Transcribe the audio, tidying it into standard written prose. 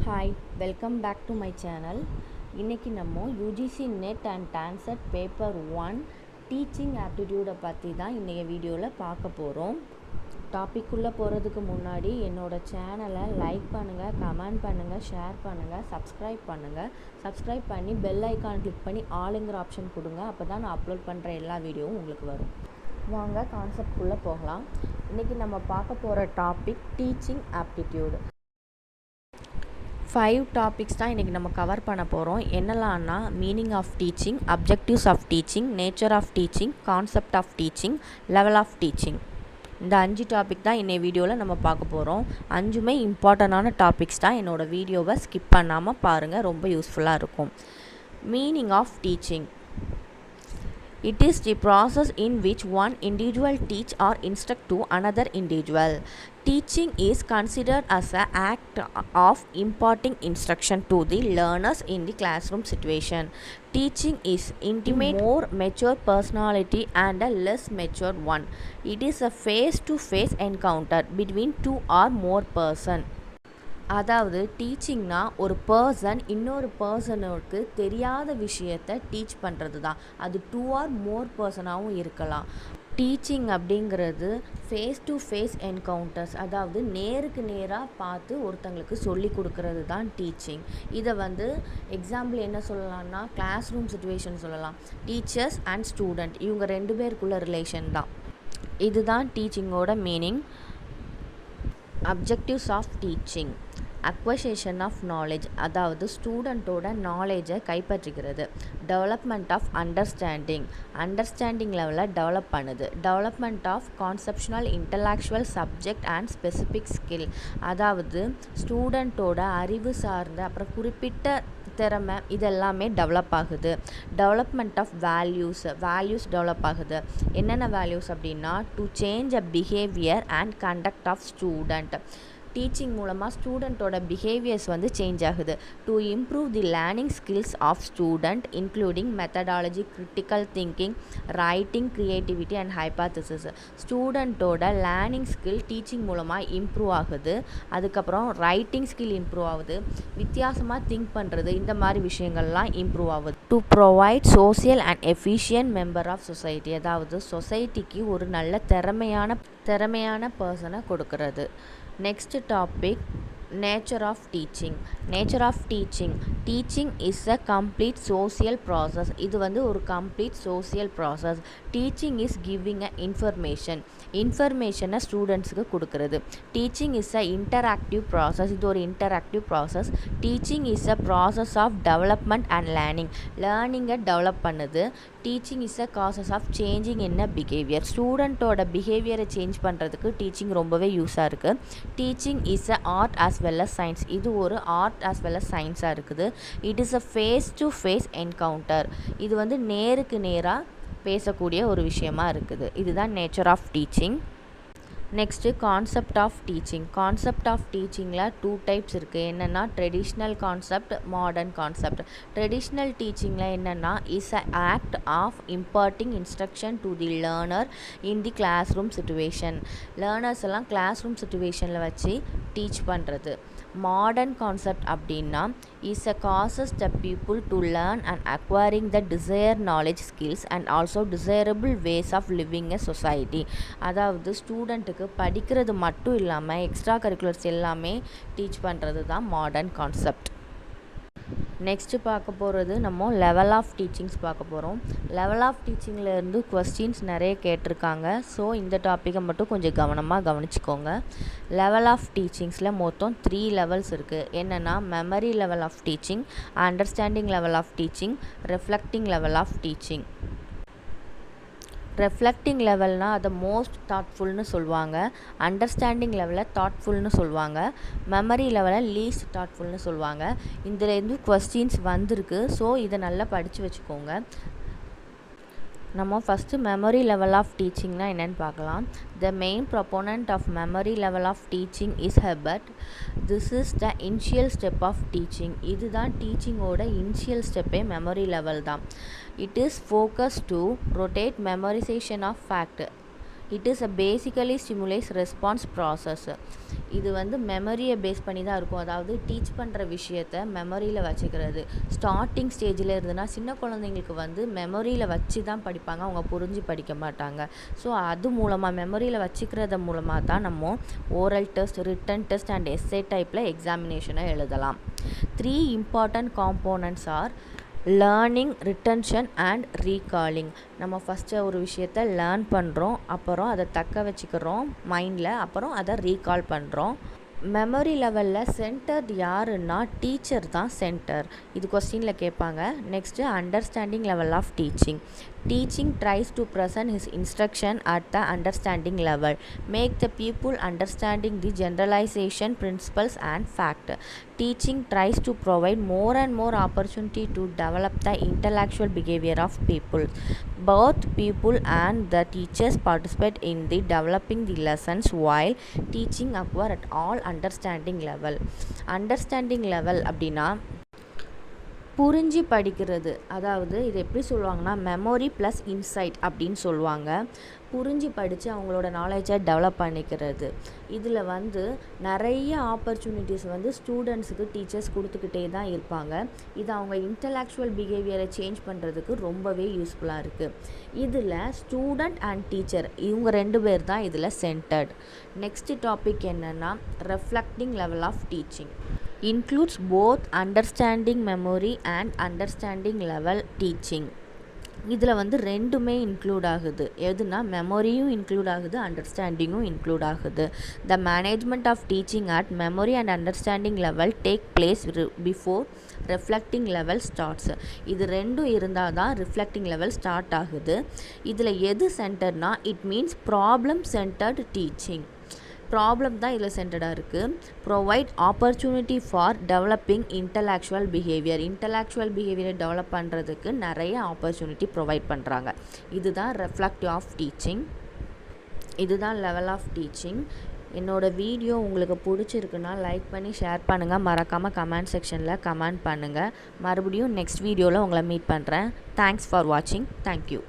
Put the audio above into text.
Hi, welcome back to my channel. இன்னைக்கு நம்ம UGC NET and TANSET paper 1 teaching aptitude பற்றி தான் இன்றைக்கி வீடியோவில் பார்க்க போகிறோம். டாபிக் உள்ள போகிறதுக்கு முன்னாடி என்னோட சேனலை லைக் பண்ணுங்கள், கமெண்ட் பண்ணுங்கள், ஷேர் பண்ணுங்கள், சப்ஸ்கிரைப் பண்ணி பெல் ஐக்கான் கிளிக் பண்ணி ஆளுங்கிற ஆப்ஷன் கொடுங்க. அப்போ தான் நான் அப்லோட் பண்ணுற எல்லா வீடியோவும் உங்களுக்கு வரும். வாங்க கான்செப்ட்குள்ளே போகலாம். இன்றைக்கி நம்ம பார்க்க போகிற டாபிக் டீச்சிங் ஆப்டிடியூடு. 5 டாபிக்ஸ் தான் இன்றைக்கி நம்ம கவர் பண்ண போகிறோம். என்னெல்லாம்னா meaning of teaching, objectives of teaching, nature of teaching, concept of teaching, level of teaching. இந்த 5 டாபிக் தான் இன்னைய வீடியோவில் நம்ம பார்க்க போகிறோம். 5மே இம்பார்ட்டண்டான டாபிக்ஸ் தான். என்னோடய வீடியோவை ஸ்கிப் பண்ணாமல் பாருங்கள், ரொம்ப யூஸ்ஃபுல்லாக இருக்கும். Meaning of teaching. It is the process in which one individual teach or instruct to another individual. Teaching is considered as an act of imparting instruction to the learners in the classroom situation. Teaching is intimate, more mature personality and a less mature one. It is a face-to-face encounter between two or more person. அதாவது டீச்சிங்னா ஒரு person இன்னொரு பர்சனுக்கு தெரியாத விஷயத்தை teach பண்ணுறது தான். அது 2 or more பர்சனாகவும் இருக்கலாம். டீச்சிங் அப்படிங்கிறது ஃபேஸ் டு ஃபேஸ் என்கவுண்டர்ஸ், அதாவது நேருக்கு நேராக பார்த்து ஒருத்தங்களுக்கு சொல்லி கொடுக்கறது தான் டீச்சிங். இதை எக்ஸாம்பிள் என்ன சொல்லலாம்னா கிளாஸ் ரூம் சுச்சுவேஷன் சொல்லலாம். டீச்சர்ஸ் அண்ட் ஸ்டூடெண்ட் இவங்க 2 பேருக்குள்ள ரிலேஷன் தான். இதுதான் டீச்சிங்கோட meaning. Objectives of teaching. Acquisition of knowledge, அதாவது ஸ்டூடெண்ட்டோட நாலேஜை கைப்பற்றிக்கிறது. டெவலப்மெண்ட் ஆஃப் அண்டர்ஸ்டாண்டிங் லெவலில் டெவலப் பண்ணுது. Development of conceptual intellectual subject and specific skill, அதாவது ஸ்டூடெண்ட்டோட அறிவு சார்ந்த அப்புறம் குறிப்பிட்ட திறமை இதெல்லாமே டெவலப் ஆகுது. டெவலப்மெண்ட் ஆஃப் வேல்யூஸ் டெவலப் ஆகுது. என்னென்ன வேல்யூஸ் அப்படின்னா to change a behaviour and conduct of student. Teaching மூலமாக ஸ்டூடெண்ட்டோட பிஹேவியர்ஸ் சேஞ்ச் ஆகுது. To improve the learning skills of student including methodology, critical thinking, writing, creativity and hypothesis. ஸ்டூடெண்ட்டோட learning skill teaching மூலமாக improve ஆகுது. அதுக்கப்புறம் writing skill improve ஆகுது. வித்தியாசமாக think பண்ணுறது, இந்த மாதிரி விஷயங்கள்லாம் இம்ப்ரூவ் ஆகுது. To provide social and efficient member of society, அதாவது சொசைட்டிக்கு ஒரு நல்ல திறமையான பர்சனை கொடுக்கறது. Next topic, nature of teaching. Nature of teaching. Teaching is a complete social process. இது ஒரு complete social process. Teaching is giving a information ஸ்டூடெண்ட்ஸுக்கு கொடுக்கறது. Teaching is a interactive process. இது ஒரு interactive process. Teaching is a process of development and learning-ஐ develop பண்ணுது. Teaching is a causes of changing in a behaviour. ஸ்டூடெண்ட்டோட பிஹேவியரை change பண்ணுறதுக்கு teaching ரொம்பவே யூஸாக இருக்குது. Teaching is a art as well as science. இது ஒரு ஆர்ட் ஆஸ் வெல் அஸ் சயின்ஸாக இருக்குது. It is a face to face encounter. இது நேருக்கு நேராக பேசக்கூடிய ஒரு விஷயமா இருக்குது. இதுதான் nature of teaching. Next concept of teaching. Concept of டீச்சிங்கில் 2 டைப்ஸ் இருக்குது. என்னென்னா traditional concept, modern concept. Traditional டீச்சிங்கில் என்னென்னா is a act of imparting instruction to the learner in the class room situation. Learners எல்லாம் கிளாஸ் ரூம் சுச்சுவேஷனில் வச்சு teach பண்ணுறது. Modern concept அப்படின்னா is a causes the people to learn and acquiring the desire knowledge skills and also desirable ways of living a society. அதாவது ஸ்டூடெண்ட்டுக்கு படிக்கிறது மட்டும் இல்லாமல் எக்ஸ்ட்ரா கரிக்குலர்ஸ் எல்லாமே டீச் பண்ணுறது தான் மாடர்ன் கான்செப்ட். நெக்ஸ்ட்டு பார்க்க போகிறது நம்ம லெவல் ஆஃப் டீச்சிங்ஸ் பார்க்க போகிறோம். லெவல் ஆஃப் டீச்சிங்லேருந்து கொஸ்டின்ஸ் நிறைய கேட்டிருக்காங்க. ஸோ இந்த டாப்பிக்கை மட்டும் கொஞ்சம் கவனமாக கவனிச்சுக்கோங்க. லெவல் ஆஃப் டீச்சிங்ஸில் மொத்தம் 3 லெவல்ஸ் இருக்குது. என்னென்னா memory level of teaching, understanding level of teaching, reflecting level of teaching. Reflecting லெவல்னால் அதை மோஸ்ட் தாட்ஃபுல்னு சொல்லுவாங்க. அண்டர்ஸ்டாண்டிங் லெவலில் தாட்ஃபுல்னு சொல்லுவாங்க. மெமரி லெவலில் லீஸ்ட் தாட்ஃபுல்னு சொல்லுவாங்க. இதுலேருந்து கொஸ்டின்ஸ் வந்திருக்கு. ஸோ இதை நல்லா படித்து வச்சுக்கோங்க. நம்ம ஃபஸ்ட்டு மெமரி லெவல் ஆஃப் டீச்சிங்னா என்னென்னு பார்க்கலாம். The main proponent of memory level of teaching is Herbart. This is the initial step of teaching. இதுதான் டீச்சிங்கோட இனிஷியல் ஸ்டெப்பே மெமரி லெவல் தான். It is focus to rotate memorization of fact. It is basically stimulus response process. இது வந்து மெமரியை base பண்ணி தான் இருக்கும். அதாவது டீச் பண்ணுற விஷயத்த மெமரியில் வச்சுக்கிறது. ஸ்டார்டிங் ஸ்டேஜில் இருந்துன்னா சின்ன குழந்தைங்களுக்கு வந்து மெமரியில் வச்சு தான் படிப்பாங்க, அவங்க புரிஞ்சு படிக்க மாட்டாங்க. ஸோ அது மூலமாக மெமரியில் வச்சுக்கிறது மூலமாக தான் நம்ம oral test, written test and essay டைப்பில் எக்ஸாமினேஷனை எழுதலாம். 3 important components are learning, retention and recalling. நம்ம ஃபஸ்ட்டு ஒரு விஷயத்தை லேர்ன் பண்ணுறோம், அப்புறம் அதை தக்க வச்சுக்கிறோம் மைண்டில், அப்புறம் அதை ரீகால் பண்ணுறோம். மெமரி லெவலில் சென்டர் யாருன்னா டீச்சர் தான் சென்டர். இது கொஸ்டினில் கேட்பாங்க. Next understanding level of teaching. Teaching tries to present his instruction at the understanding level, make the pupil understanding the generalization principles and fact. Teaching tries to provide more and more opportunity to develop the intellectual behavior of people. Both pupil and the teachers participate in the developing the lessons while teaching occur at all understanding level. Understanding level அப்படின்னா புரிஞ்சு படிக்கிறது. அதாவது இது எப்படி சொல்லுவாங்கன்னா memory plus inside அப்படின்னு சொல்லுவாங்க. புரிஞ்சு படித்து அவங்களோட நாலேஜை டெவலப் பண்ணிக்கிறது. இதில் வந்து நிறைய ஆப்பர்ச்சுனிட்டிஸ் வந்து ஸ்டூடெண்ட்ஸுக்கு டீச்சர்ஸ் கொடுத்துக்கிட்டே தான் இருப்பாங்க. இது அவங்க இன்டலெக்சுவல் பிஹேவியரை சேஞ்ச் பண்ணுறதுக்கு ரொம்பவே யூஸ்ஃபுல்லாக இருக்குது. இதில் ஸ்டூடெண்ட் அண்ட் டீச்சர் இவங்க 2 பேர் தான் இதில் சென்டர்ட். நெக்ஸ்ட் டாபிக் என்னென்னா reflecting level of teaching. Includes both understanding memory and understanding level teaching. இதில் வந்து 2மே இன்க்ளூட் ஆகுது. எதுனா மெமரியும் இன்க்ளூட் ஆகுது, அண்டர்ஸ்டாண்டிங்கும் இன்க்ளூட் ஆகுது. The management of teaching at memory and understanding level take place before reflecting level starts. இது 2ம் இருந்தால் தான் ரிஃப்ளெக்டிங் லெவல் ஸ்டார்ட் ஆகுது. இதில் எது சென்டர்னா it means problem centred teaching. Problem தான் இதில் சென்டர்டாக இருக்குது. Provide opportunity for developing intellectual பிஹேவியரை டெவலப் பண்ணுறதுக்கு நிறைய ஆப்பர்ச்சுனிட்டி ப்ரொவைட் பண்ணுறாங்க. இதுதான் ரெஃப்ளெக்டிவ் ஆஃப் டீச்சிங். இதுதான் லெவல் ஆஃப் டீச்சிங். என்னோடய வீடியோ உங்களுக்கு பிடிச்சிருக்குன்னா லைக் பண்ணி ஷேர் பண்ணுங்கள். மறக்காமல் கமெண்ட் செக்ஷனில் கமெண்ட் பண்ணுங்கள். மறுபடியும் நெக்ஸ்ட் வீடியோவில் உங்களை மீட் பண்ணுறேன். தேங்க்ஸ் ஃபார் வாட்சிங். தேங்க்யூ.